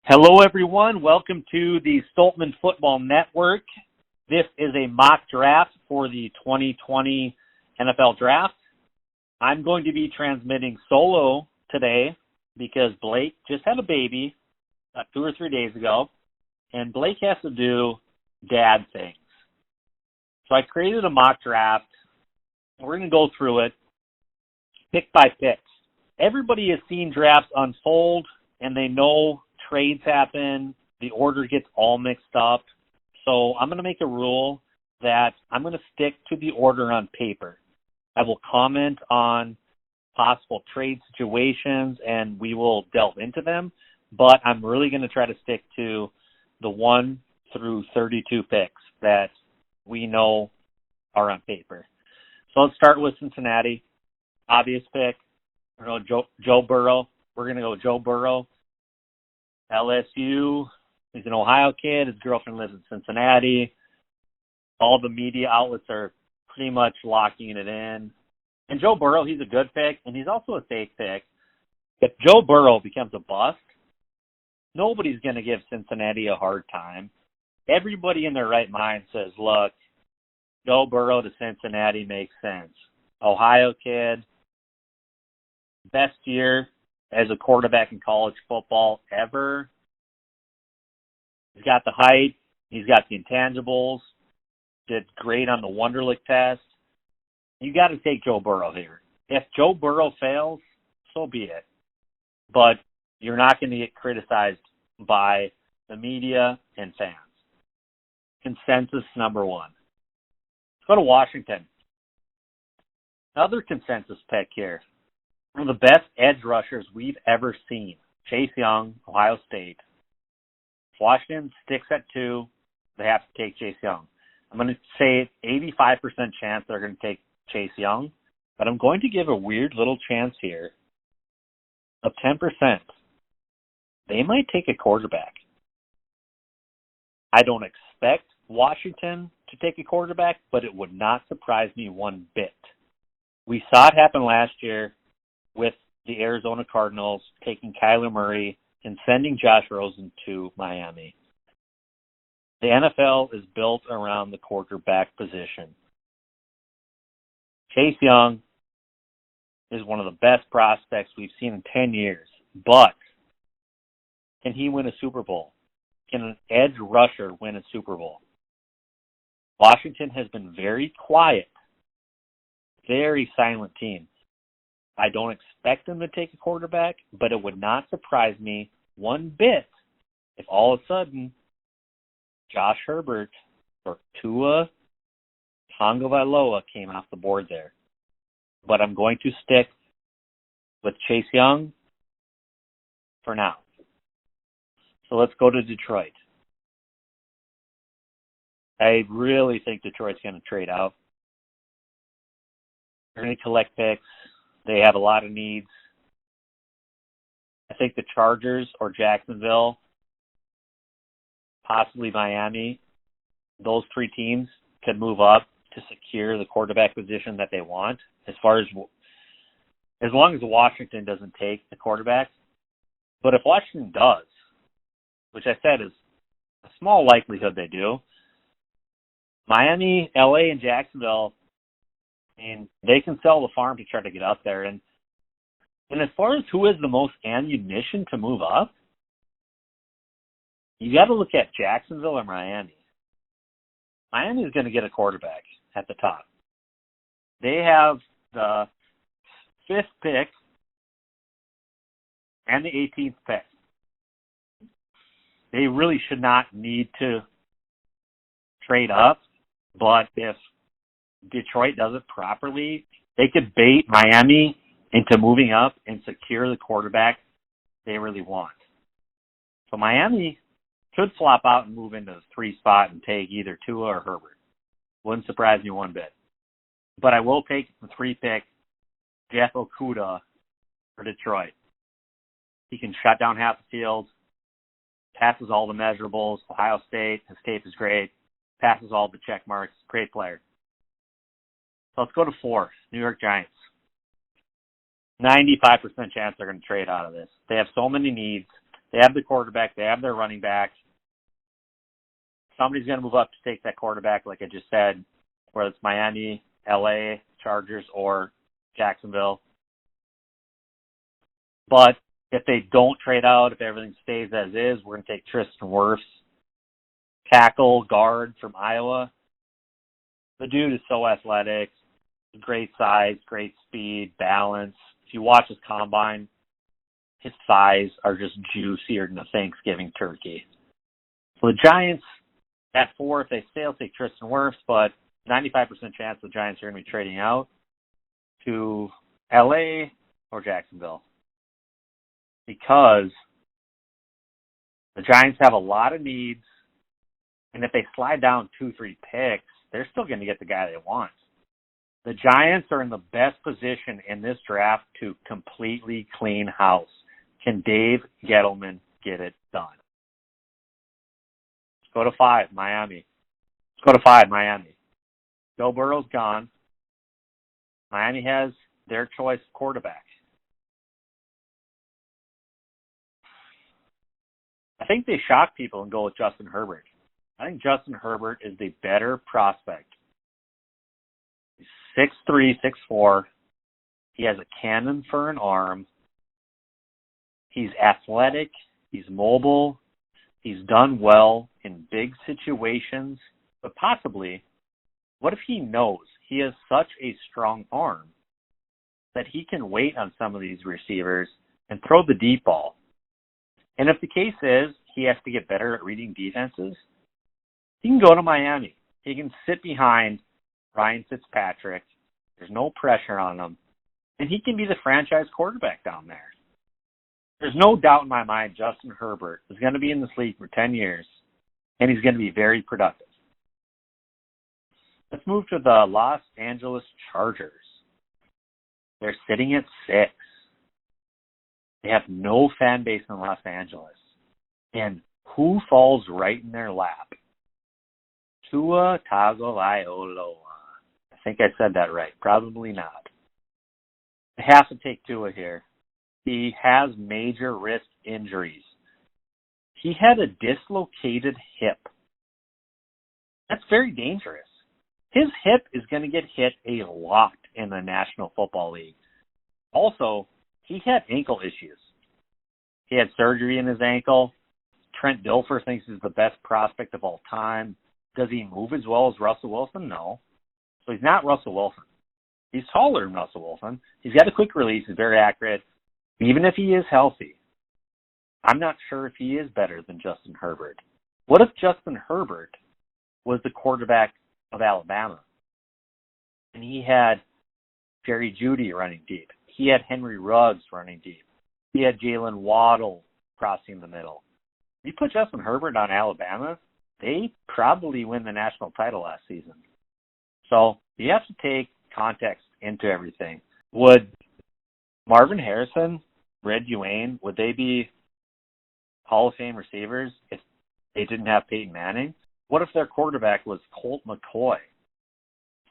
Hello, everyone. Welcome to the Stoltman Football Network. This is a mock draft for the 2020 NFL Draft. I'm going to be transmitting solo today because Blake just had a baby 2 or 3 days ago, and Blake has to do dad things. So I created a mock draft. We're going to go through it pick by pick. Everybody has seen drafts unfold, and they know trades happen, the order gets all mixed up. So I'm going to make a rule that I'm going to stick to the order on paper. I will comment on possible trade situations and we will delve into them, but I'm really going to try to stick to the 1 through 32 picks that we know are on paper. So let's start with Cincinnati. Obvious pick. We're going to go Joe Burrow. We're going to go Joe Burrow. LSU, he's an Ohio kid. His girlfriend lives in Cincinnati. All the media outlets are pretty much locking it in. And Joe Burrow, he's a good pick, and he's also a safe pick. If Joe Burrow becomes a bust, nobody's going to give Cincinnati a hard time. Everybody in their right mind says, look, Joe Burrow to Cincinnati makes sense. Ohio kid, best year as a quarterback in college football ever. He's got the height. He's got the intangibles. Did great on the Wonderlic test. You got to take Joe Burrow here. If Joe Burrow fails, so be it. But you're not going to get criticized by the media and fans. Consensus number 1. Let's go to Washington. Another consensus pick here. One of the best edge rushers we've ever seen. Chase Young, Ohio State. If Washington sticks at 2, they have to take Chase Young. I'm going to say 85% chance they're going to take Chase Young, but I'm going to give a weird little chance here of 10%. They might take a quarterback. I don't expect Washington to take a quarterback, but it would not surprise me one bit. We saw it happen last year with the Arizona Cardinals taking Kyler Murray and sending Josh Rosen to Miami. The NFL is built around the quarterback position. Chase Young is one of the best prospects we've seen in 10 years, but can he win a Super Bowl? Can an edge rusher win a Super Bowl? Washington has been very quiet, very silent team. I don't expect them to take a quarterback, but it would not surprise me one bit if all of a sudden Josh Herbert or Tua Tagovailoa came off the board there. But I'm going to stick with Chase Young for now. So let's go to Detroit. I really think Detroit's going to trade out. They're going to collect picks. They have a lot of needs. I think the Chargers or Jacksonville, possibly Miami, those 3 teams could move up to secure the quarterback position that they want. As long as Washington doesn't take the quarterback. But if Washington does, which I said is a small likelihood they do, Miami, LA, and Jacksonville, and they can sell the farm to try to get up there. And as far as who has the most ammunition to move up, you got to look at Jacksonville or Miami. Miami is going to get a quarterback at the top. They have the 5th pick and the 18th pick. They really should not need to trade up, but if Detroit does it properly, they could bait Miami into moving up and secure the quarterback they really want. So Miami could flop out and move into the 3 spot and take either Tua or Herbert. Wouldn't surprise me one bit. But I will take the 3 pick, Jeff Okudah for Detroit. He can shut down half the field, passes all the measurables. Ohio State, his tape is great, passes all the check marks, great player. So let's go to 4, New York Giants. 95% chance they're going to trade out of this. They have so many needs. They have the quarterback. They have their running back. Somebody's going to move up to take that quarterback, like I just said, whether it's Miami, LA, Chargers, or Jacksonville. But if they don't trade out, if everything stays as is, we're going to take Tristan Wirfs, tackle, guard from Iowa. The dude is so athletic, great size, great speed, balance. If you watch his combine, his thighs are just juicier than a Thanksgiving turkey. So the Giants, at 4, if they stay, I'll take Tristan Wirfs, but 95% chance the Giants are going to be trading out to LA or Jacksonville. Because the Giants have a lot of needs, and if they slide down 2-3 picks, they're still going to get the guy they want. The Giants are in the best position in this draft to completely clean house. Can Dave Gettleman get it done? Let's go to 5, Miami. Joe Burrow's gone. Miami has their choice quarterback. I think they shock people and go with Justin Herbert. I think Justin Herbert is the better prospect. He's 6'3", 6'4". He has a cannon for an arm. He's athletic. He's mobile. He's done well in big situations. But possibly, what if he knows he has such a strong arm that he can wait on some of these receivers and throw the deep ball? And if the case is he has to get better at reading defenses, he can go to Miami. He can sit behind Ryan Fitzpatrick. There's no pressure on him. And he can be the franchise quarterback down there. There's no doubt in my mind Justin Herbert is going to be in this league for 10 years, and he's going to be very productive. Let's move to the Los Angeles Chargers. They're sitting at 6. They have no fan base in Los Angeles. And who falls right in their lap? Tua Tagovailoa. I think I said that right. Probably not. I have to take Tua here. He has major wrist injuries. He had a dislocated hip. That's very dangerous. His hip is going to get hit a lot in the National Football League. Also, he had ankle issues. He had surgery in his ankle. Trent Dilfer thinks he's the best prospect of all time. Does he move as well as Russell Wilson? No. So he's not Russell Wilson. He's taller than Russell Wilson. He's got a quick release. He's very accurate. Even if he is healthy, I'm not sure if he is better than Justin Herbert. What if Justin Herbert was the quarterback of Alabama and he had Jerry Jeudy running deep? He had Henry Ruggs running deep. He had Jalen Waddle crossing the middle. If you put Justin Herbert on Alabama, they probably win the national title last season. So you have to take context into everything. Would Marvin Harrison, Red Ewing, would they be Hall of Fame receivers if they didn't have Peyton Manning? What if their quarterback was Colt McCoy?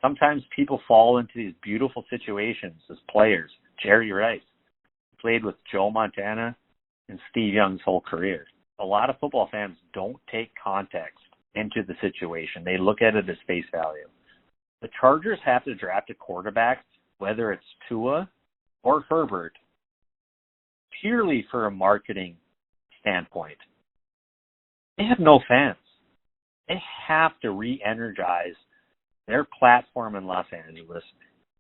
Sometimes people fall into these beautiful situations as players. Jerry Rice played with Joe Montana and Steve Young's whole career. A lot of football fans don't take context into the situation. They look at it as face value. The Chargers have to draft a quarterback, whether it's Tua or Herbert, purely for a marketing standpoint. They have no fans. They have to re-energize their platform in Los Angeles.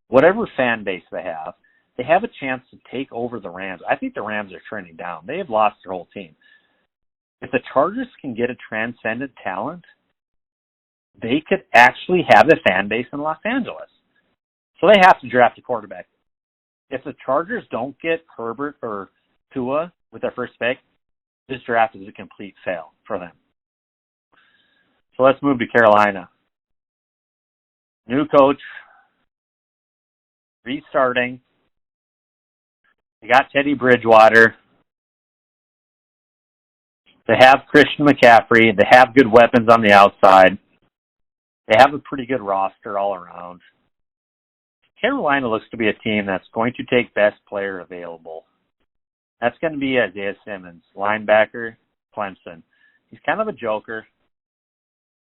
Whatever fan base they have a chance to take over the Rams. I think the Rams are trending down. They have lost their whole team. If the Chargers can get a transcendent talent, they could actually have a fan base in Los Angeles. So they have to draft a quarterback. If the Chargers don't get Herbert or Tua with their first pick, this draft is a complete fail for them. So let's move to Carolina. New coach, restarting. They got Teddy Bridgewater. They have Christian McCaffrey. They have good weapons on the outside. They have a pretty good roster all around. Carolina looks to be a team that's going to take best player available. That's going to be Isaiah Simmons, linebacker, Clemson. He's kind of a joker.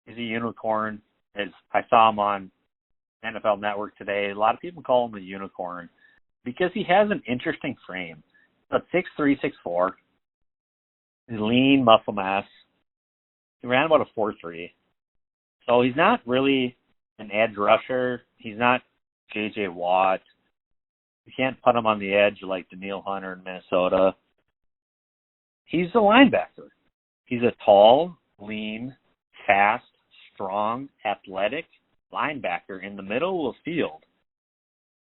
He's a unicorn. As I saw him on NFL Network today, a lot of people call him a unicorn because he has an interesting frame. But 6'3", 6'4", he's lean, muscle mass. He ran about a 4.3. So he's not really an edge rusher. He's not J.J. Watt. You can't put him on the edge like Danielle Hunter in Minnesota. He's a linebacker. He's a tall, lean, fast, strong, athletic linebacker in the middle of the field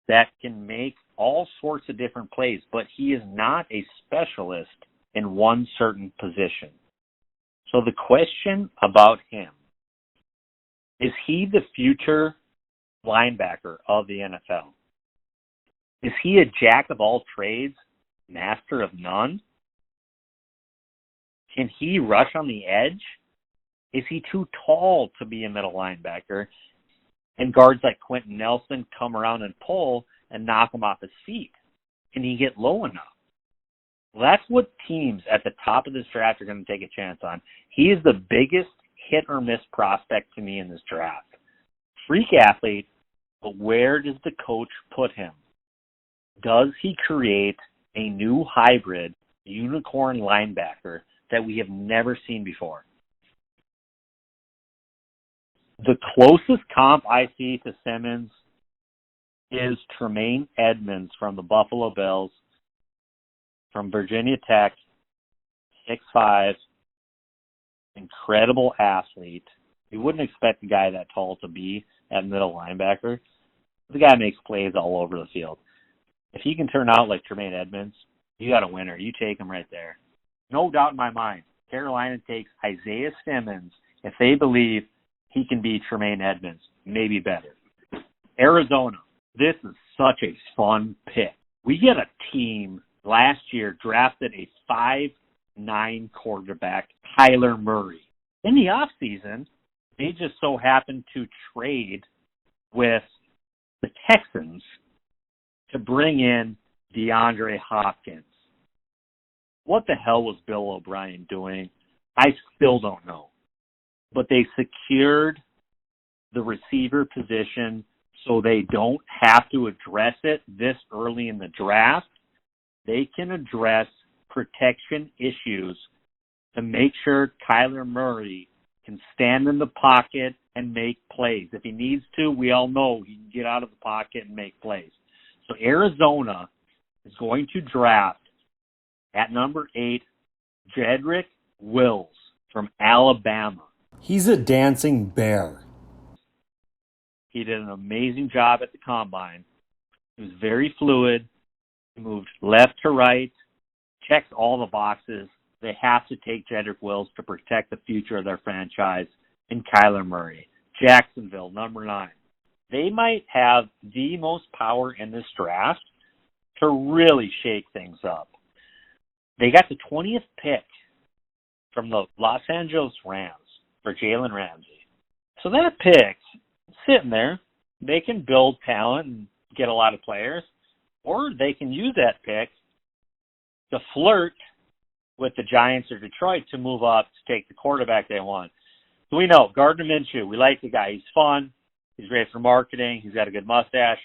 that can make all sorts of different plays, but he is not a specialist in one certain position. So the question about him, is he the future linebacker of the NFL? Is he a jack of all trades, master of none? Can he rush on the edge? Is he too tall to be a middle linebacker? And guards like Quentin Nelson come around and pull and knock him off his feet. Can he get low enough? Well, that's what teams at the top of this draft are going to take a chance on. He is the biggest hit or miss prospect to me in this draft. Freak athlete, but where does the coach put him? Does he create a new hybrid unicorn linebacker that we have never seen before? The closest comp I see to Simmons is Tremaine Edmonds from the Buffalo Bills, from Virginia Tech, 6'5", incredible athlete. You wouldn't expect a guy that tall to be at middle linebacker. The guy makes plays all over the field. If he can turn out like Tremaine Edmonds, you got a winner. You take him right there. No doubt in my mind, Carolina takes Isaiah Simmons if they believe he can be Tremaine Edmonds, maybe better. Arizona, this is such a fun pick. We get a team last year drafted a 5'9" quarterback, Kyler Murray. In the offseason, they just so happened to trade with the Texans to bring in DeAndre Hopkins. What the hell was Bill O'Brien doing? I still don't know. But they secured the receiver position so they don't have to address it this early in the draft. They can address protection issues to make sure Kyler Murray can stand in the pocket and make plays. If he needs to, we all know he can get out of the pocket and make plays. So Arizona is going to draft at number 8, Jedrick Wills from Alabama. He's a dancing bear. He did an amazing job at the combine. He was very fluid. He moved left to right, checked all the boxes. They have to take Jedrick Wills to protect the future of their franchise in Kyler Murray. Jacksonville, number 9. They might have the most power in this draft to really shake things up. They got the 20th pick from the Los Angeles Rams for Jalen Ramsey. So that pick, sitting there, they can build talent and get a lot of players, or they can use that pick to flirt with the Giants or Detroit to move up to take the quarterback they want. So we know, Gardner Minshew, we like the guy. He's fun. He's great for marketing. He's got a good mustache.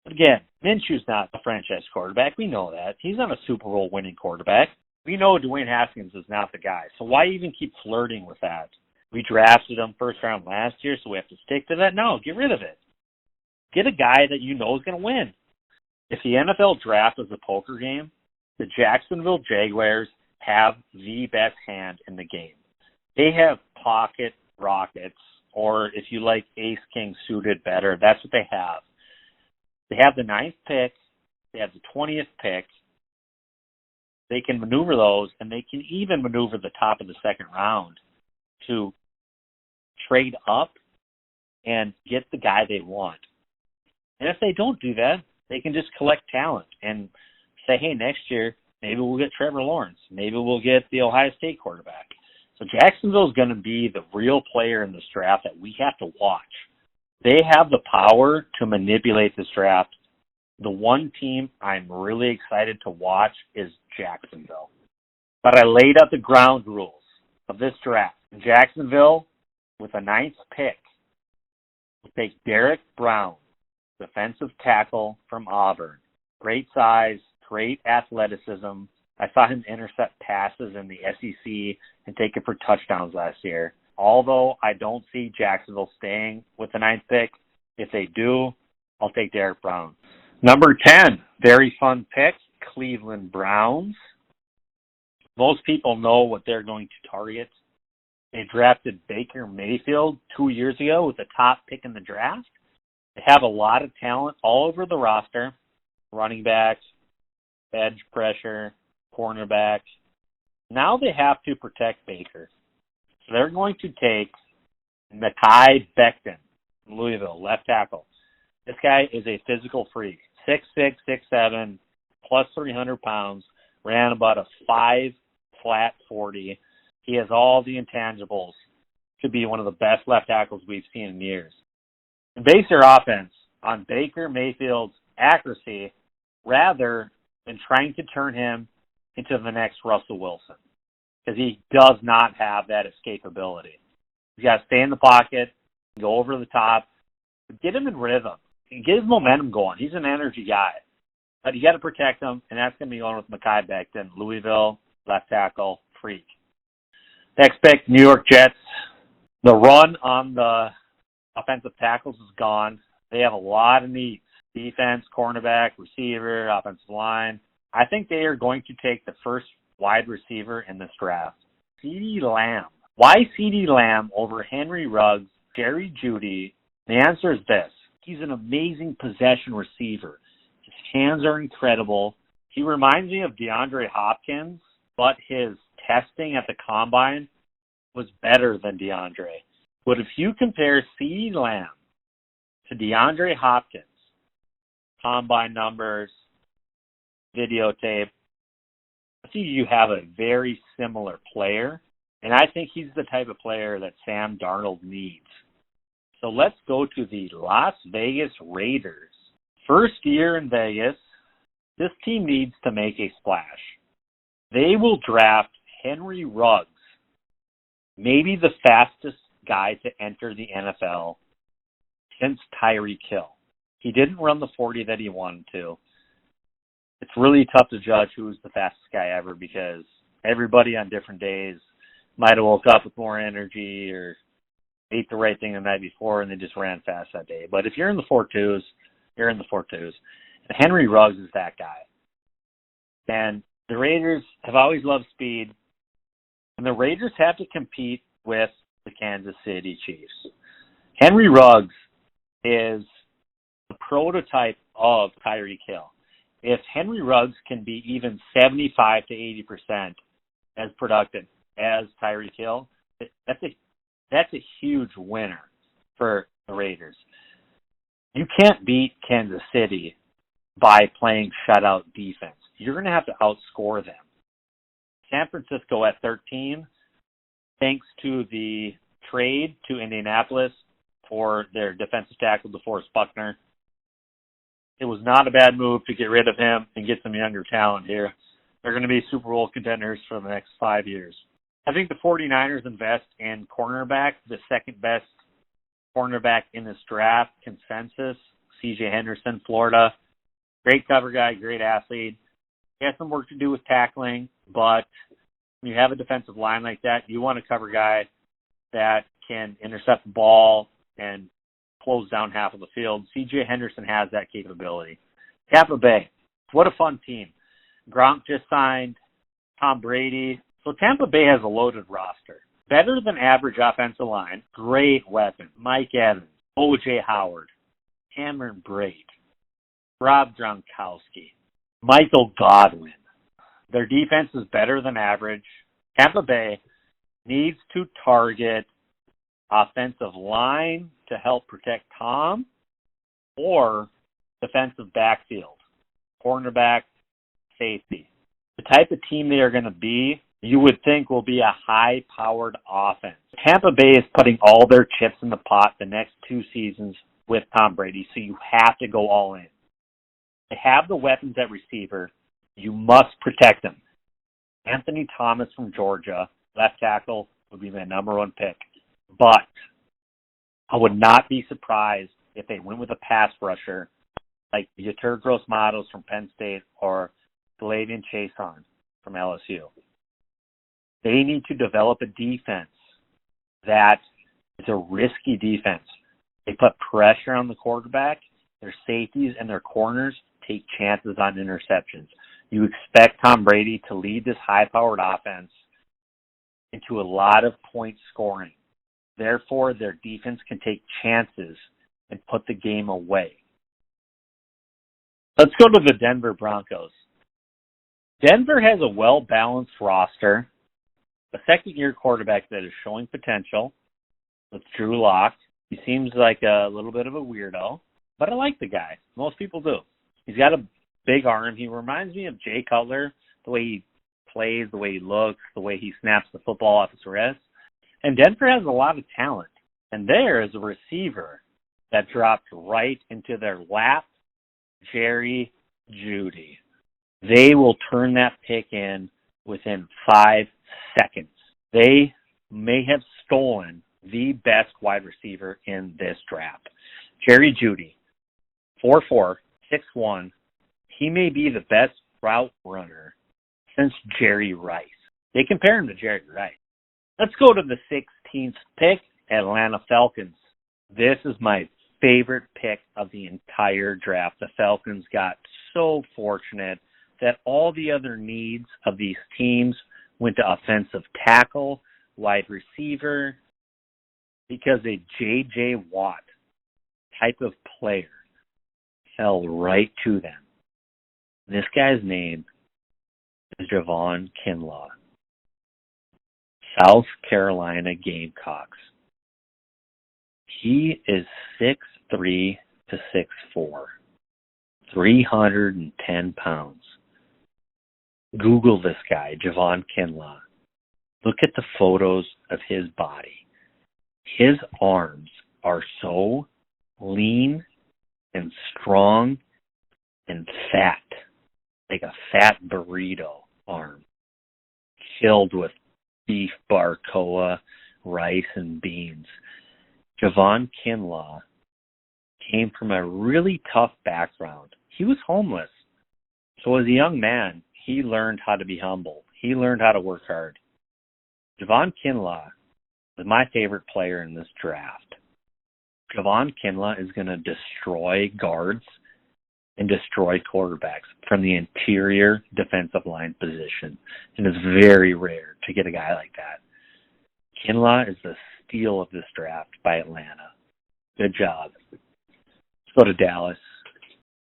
But again, Minshew's not a franchise quarterback. We know that. He's not a Super Bowl winning quarterback. We know Dwayne Haskins is not the guy. So why even keep flirting with that? We drafted him first round last year, so we have to stick to that? No, get rid of it. Get a guy that you know is going to win. If the NFL draft was a poker game, the Jacksonville Jaguars have the best hand in the game. They have pocket rockets, or if you like ace-king suited better, that's what they have. They have the 9th pick. They have the 20th pick. They can maneuver those, and they can even maneuver the top of the second round to trade up and get the guy they want. And if they don't do that, they can just collect talent and say, hey, next year, maybe we'll get Trevor Lawrence. Maybe we'll get the Ohio State quarterback. So Jacksonville is going to be the real player in this draft that we have to watch. They have the power to manipulate this draft. The one team I'm really excited to watch is Jacksonville. But I laid out the ground rules of this draft. Jacksonville, with a ninth pick, will take Derek Brown, defensive tackle from Auburn. Great size, great athleticism. I saw him intercept passes in the SEC and take it for touchdowns last year. Although I don't see Jacksonville staying with the ninth pick, if they do, I'll take Derek Brown. Number 10, very fun pick, Cleveland Browns. Most people know what they're going to target. They drafted Baker Mayfield 2 years ago with the top pick in the draft. They have a lot of talent all over the roster, running backs, edge pressure, cornerback. Now they have to protect Baker. So they're going to take Mekhi Becton from Louisville, left tackle. This guy is a physical freak. 6'6", 6'7", plus 300 pounds, ran about a 5 flat 40. He has all the intangibles to be one of the best left tackles we've seen in years. And base their offense on Baker Mayfield's accuracy rather than trying to turn him into the next Russell Wilson, because he does not have that escapability. He's got to stay in the pocket, go over the top, but get him in rhythm, and get his momentum going. He's an energy guy. But you got to protect him, and that's going to be going with Mekhi Becton, Louisville, left tackle, freak. Next pick, New York Jets. The run on the offensive tackles is gone. They have a lot of needs. Defense, cornerback, receiver, offensive line. I think they are going to take the first wide receiver in this draft, CeeDee Lamb. Why CeeDee Lamb over Henry Ruggs, Jerry Jeudy? The answer is this. He's an amazing possession receiver. His hands are incredible. He reminds me of DeAndre Hopkins, but his testing at the combine was better than DeAndre. But if you compare CeeDee Lamb to DeAndre Hopkins, combine numbers, videotape, I see you have a very similar player, and I think he's the type of player that Sam Darnold needs. So let's go to the Las Vegas Raiders. First year in Vegas, this team needs to make a splash. They will draft Henry Ruggs, maybe the fastest guy to enter the NFL since Tyreek Hill. He didn't run the 40 that he wanted to. It's really tough to judge who's the fastest guy ever because everybody on different days might have woke up with more energy or ate the right thing the night before and they just ran fast that day. But if you're in the 4.2s, you're in the 4.2s. And Henry Ruggs is that guy. And the Raiders have always loved speed. And the Raiders have to compete with the Kansas City Chiefs. Henry Ruggs is the prototype of Tyreek Hill. If Henry Ruggs can be even 75 to 80% as productive as Tyreek Hill, that's a huge winner for the Raiders. You can't beat Kansas City by playing shutout defense. You're going to have to outscore them. San Francisco at 13, thanks to the trade to Indianapolis for their defensive tackle, DeForest Buckner. It was not a bad move to get rid of him and get some younger talent here. They're going to be Super Bowl contenders for the next 5 years. I think the 49ers invest in cornerback, the second best cornerback in this draft consensus, C.J. Henderson, Florida. Great cover guy, great athlete. He has some work to do with tackling, but when you have a defensive line like that, you want a cover guy that can intercept the ball and close down half of the field. C.J. Henderson has that capability. Tampa Bay, what a fun team. Gronk just signed, Tom Brady. So Tampa Bay has a loaded roster. Better than average offensive line, great weapon. Mike Evans, O.J. Howard, Cameron Brate, Rob Gronkowski, Michael Godwin. Their defense is better than average. Tampa Bay needs to target offensive line to help protect Tom or defensive backfield, cornerback, safety. The type of team they are going to be, you would think will be a high-powered offense. Tampa Bay is putting all their chips in the pot the next 2 seasons with Tom Brady, so you have to go all in. They have the weapons at receiver. You must protect him. Anthony Thomas from Georgia, left tackle, would be my number one pick. But I would not be surprised if they went with a pass rusher like Yetur Gross-Matos from Penn State or Galavian Chason from LSU. They need to develop a defense that is a risky defense. They put pressure on the quarterback. Their safeties and their corners take chances on interceptions. You expect Tom Brady to lead this high-powered offense into a lot of point scoring. Therefore, their defense can take chances and put the game away. Let's go to the Denver Broncos. Denver has a well-balanced roster, a second-year quarterback that is showing potential with Drew Lock. He seems like a little bit of a weirdo, but I like the guy. Most people do. He's got a big arm. He reminds me of Jay Cutler, the way he plays, the way he looks, the way he snaps the football off his wrist. And Denver has a lot of talent. And there is a receiver that dropped right into their lap, Jerry Jeudy. They will turn that pick in within 5 seconds. They may have stolen the best wide receiver in this draft. Jerry Jeudy, 4'4", 6'1". He may be the best route runner since Jerry Rice. They compare him to Jerry Rice. Let's go to the 16th pick, Atlanta Falcons. This is my favorite pick of the entire draft. The Falcons got so fortunate that all the other needs of these teams went to offensive tackle, wide receiver, because a J.J. Watt type of player fell right to them. This guy's name is Javon Kinlaw. South Carolina Gamecocks. He is 6'3" to 6'4", 310 pounds. Google this guy, Javon Kinlaw. Look at the photos of his body. His arms are so lean and strong and fat, like a fat burrito arm, filled with beef barbacoa, rice, and beans. Javon Kinlaw came from a really tough background. He was homeless. So as a young man, he learned how to be humble. He learned how to work hard. Javon Kinlaw is my favorite player in this draft. Javon Kinlaw is going to destroy guards and destroy quarterbacks from the interior defensive line position. And it's very rare to get a guy like that. Kinlaw is the steal of this draft by Atlanta. Good job. Let's go to Dallas.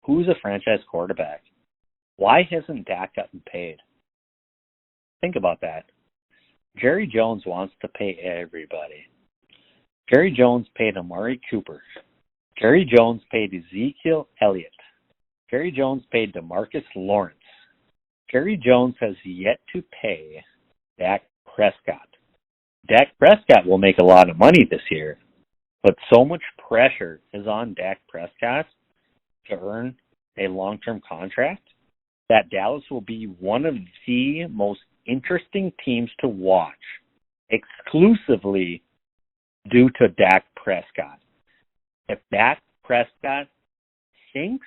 Who's a franchise quarterback? Why hasn't Dak gotten paid? Think about that. Jerry Jones wants to pay everybody. Jerry Jones paid Amari Cooper. Jerry Jones paid Ezekiel Elliott. Jerry Jones paid DeMarcus Lawrence. Jerry Jones has yet to pay Dak Prescott. Dak Prescott will make a lot of money this year, but so much pressure is on Dak Prescott to earn a long-term contract that Dallas will be one of the most interesting teams to watch exclusively due to Dak Prescott. If Dak Prescott sinks,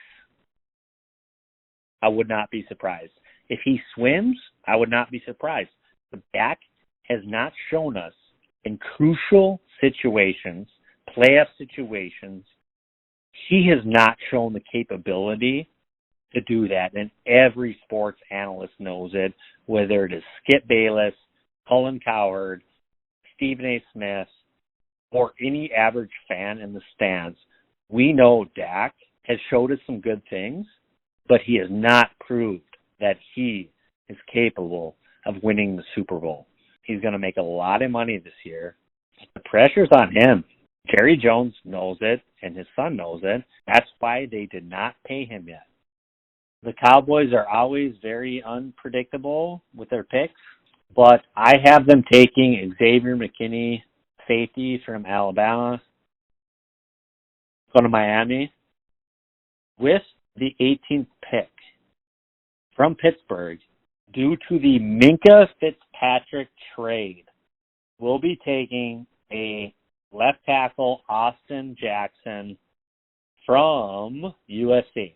I would not be surprised. If he swims, I would not be surprised. But Dak has not shown us in crucial situations, playoff situations, he has not shown the capability to do that. And every sports analyst knows it, whether it is Skip Bayless, Colin Cowherd, Stephen A. Smith, or any average fan in the stands. We know Dak has showed us some good things, but he has not proved that he is capable of winning the Super Bowl. He's going to make a lot of money this year. The pressure's on him. Jerry Jones knows it, and his son knows it. That's why they did not pay him yet. The Cowboys are always very unpredictable with their picks, but I have them taking Xavier McKinney, safety from Alabama, going to Miami. With the 18th pick, from Pittsburgh, due to the Minkah Fitzpatrick trade, will be taking a left tackle, Austin Jackson, from USC.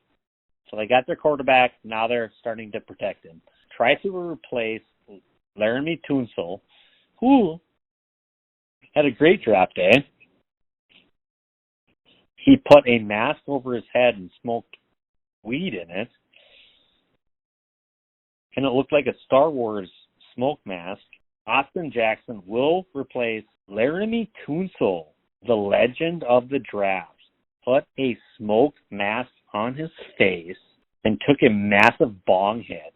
So they got their quarterback. Now they're starting to protect him. Try to replace Laramie Tunsil, who had a great draft day. He put a mask over his head and smoked weed in it. And it looked like a Star Wars smoke mask. Austin Jackson will replace Laramie Tunsil, the legend of the draft. Put a smoke mask on his face and took a massive bong hit.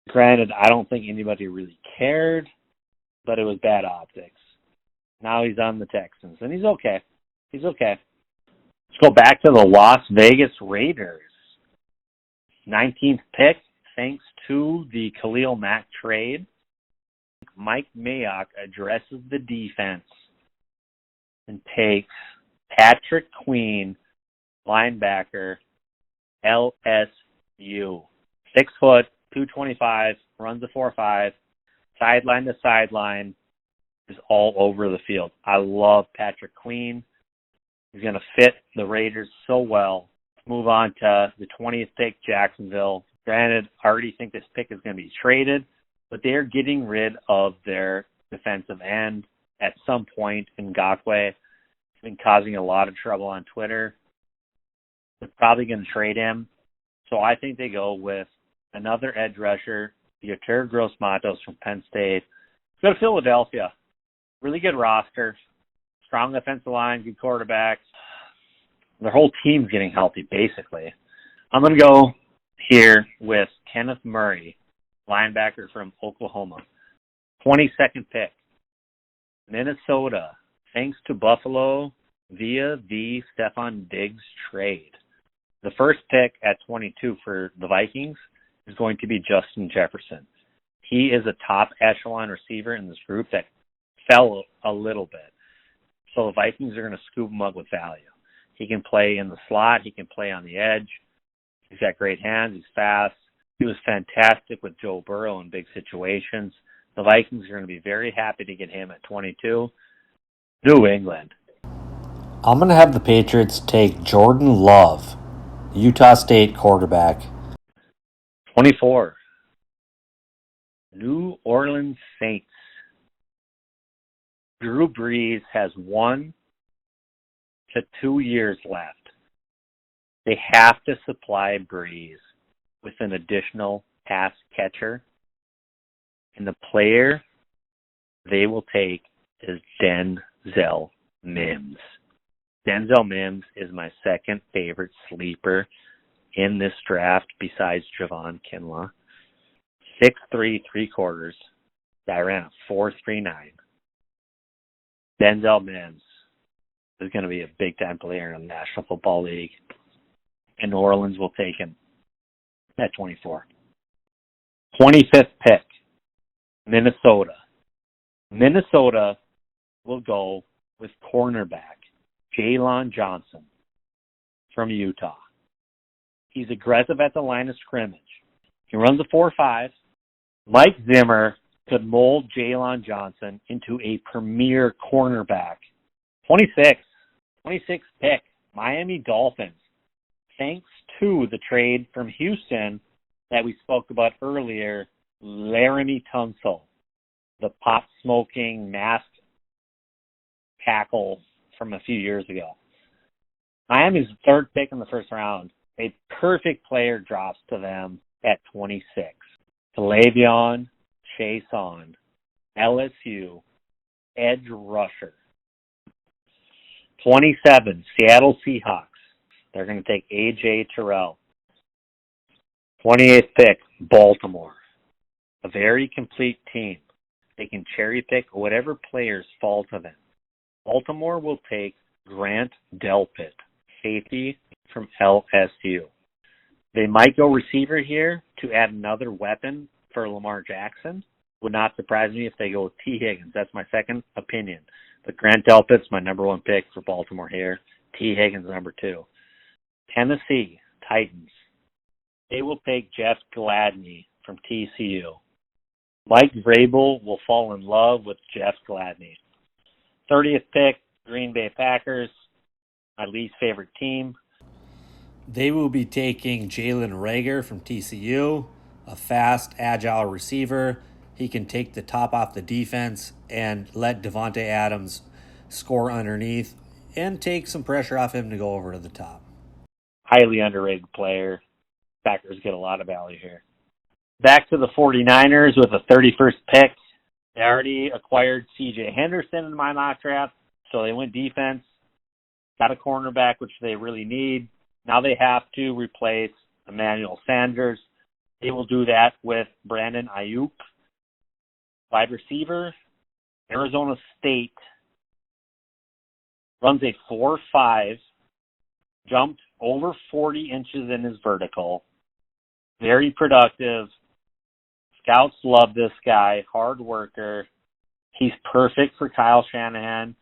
Granted, I don't think anybody really cared, but it was bad optics. Now he's on the Texans, and he's okay. He's okay. Let's go back to the Las Vegas Raiders. 19th pick, thanks to the Khalil Mack trade. Mike Mayock addresses the defense and takes Patrick Queen, linebacker, LSU. 6 foot, 225, runs a 4.5, sideline to sideline, is all over the field. I love Patrick Queen. He's going to fit the Raiders so well. Let's move on to the 20th pick, Jacksonville. Granted, I already think this pick is going to be traded, but they're getting rid of their defensive end at some point in Ngakoue. It's been causing a lot of trouble on Twitter. They're probably going to trade him. So I think they go with another edge rusher, Yetur Gross-Matos from Penn State. Go to Philadelphia. Really good roster. Strong offensive line, good quarterbacks. Their whole team's getting healthy, basically. I'm going to go here with Kenneth Murray, linebacker from Oklahoma. 22nd pick, Minnesota. Thanks to Buffalo via the Stephon Diggs trade. The first pick at 22 for the Vikings is going to be Justin Jefferson. He is a top echelon receiver in this group that fell a little bit. So the Vikings are going to scoop him up with value. He can play in the slot. He can play on the edge. He's got great hands. He's fast. He was fantastic with Joe Burrow in big situations. The Vikings are going to be very happy to get him at 22. New England. I'm going to have the Patriots take Jordan Love, Utah State quarterback. 24. New Orleans Saints. Drew Brees has 1 to 2 years left. They have to supply Brees with an additional pass catcher. And the player they will take is Denzel Mims. Denzel Mims is my second favorite sleeper in this draft besides Javon Kinlaw. 6'3", 3/4. Guy ran a 4.39. Denzel Mims is going to be a big-time player in the National Football League. And New Orleans will take him at 24. 25th pick, Minnesota. Minnesota will go with cornerback Jalen Johnson from Utah. He's aggressive at the line of scrimmage. He runs a 4.5. Mike Zimmer could mold Jalen Johnson into a premier cornerback. 26th pick, Miami Dolphins. Thanks to the trade from Houston that we spoke about earlier, Laramie Tunsil, the pot-smoking masked tackle from a few years ago. Miami's third pick in the first round. A perfect player drops to them at 26. Le'Veon Chason, LSU, edge rusher. 27, Seattle Seahawks. They're going to take A.J. Terrell. 28th pick, Baltimore. A very complete team. They can cherry pick whatever players fall to them. Baltimore will take Grant Delpit, safety from LSU. They might go receiver here to add another weapon for Lamar Jackson. Would not surprise me if they go with T. Higgins. That's my second opinion. But Grant Delpit's my number 1 pick for Baltimore here. T. Higgins number 2. Tennessee Titans. they will take Jeff Gladney from TCU. Mike Vrabel will fall in love with Jeff Gladney. 30th pick, Green Bay Packers, my least favorite team. They will be taking Jalen Reagor from TCU, a fast, agile receiver. He can take the top off the defense and let Devontae Adams score underneath and take some pressure off him to go over to the top. Highly underrated player. Packers get a lot of value here. Back to the 49ers with the 31st pick. They already acquired C.J. Henderson in my mock draft, so they went defense. Got a cornerback, which they really need. Now they have to replace Emmanuel Sanders. They will do that with Brandon Ayuk. Wide receiver, Arizona State runs a 4.5, jumped over 40 inches in his vertical. Very productive. Scouts love this guy, hard worker. He's perfect for Kyle Shanahan,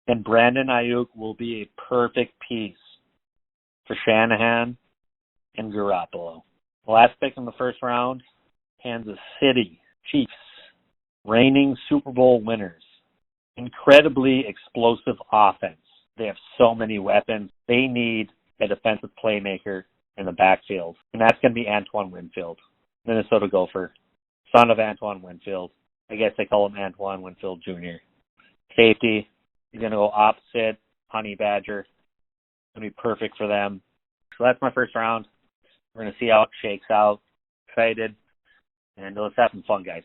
and Brandon Ayuk will be a perfect piece for Shanahan and Garoppolo. The last pick in the first round, Kansas City Chiefs, reigning Super Bowl winners. Incredibly explosive offense. They have so many weapons. They need a defensive playmaker in the backfield, and that's going to be Antoine Winfield, Minnesota Gopher, son of Antoine Winfield. I guess they call him Antoine Winfield Jr. Safety, he's going to go opposite Honey Badger. It's going to be perfect for them. So that's my first round. We're going to see how it shakes out. Excited. And let's have some fun, guys.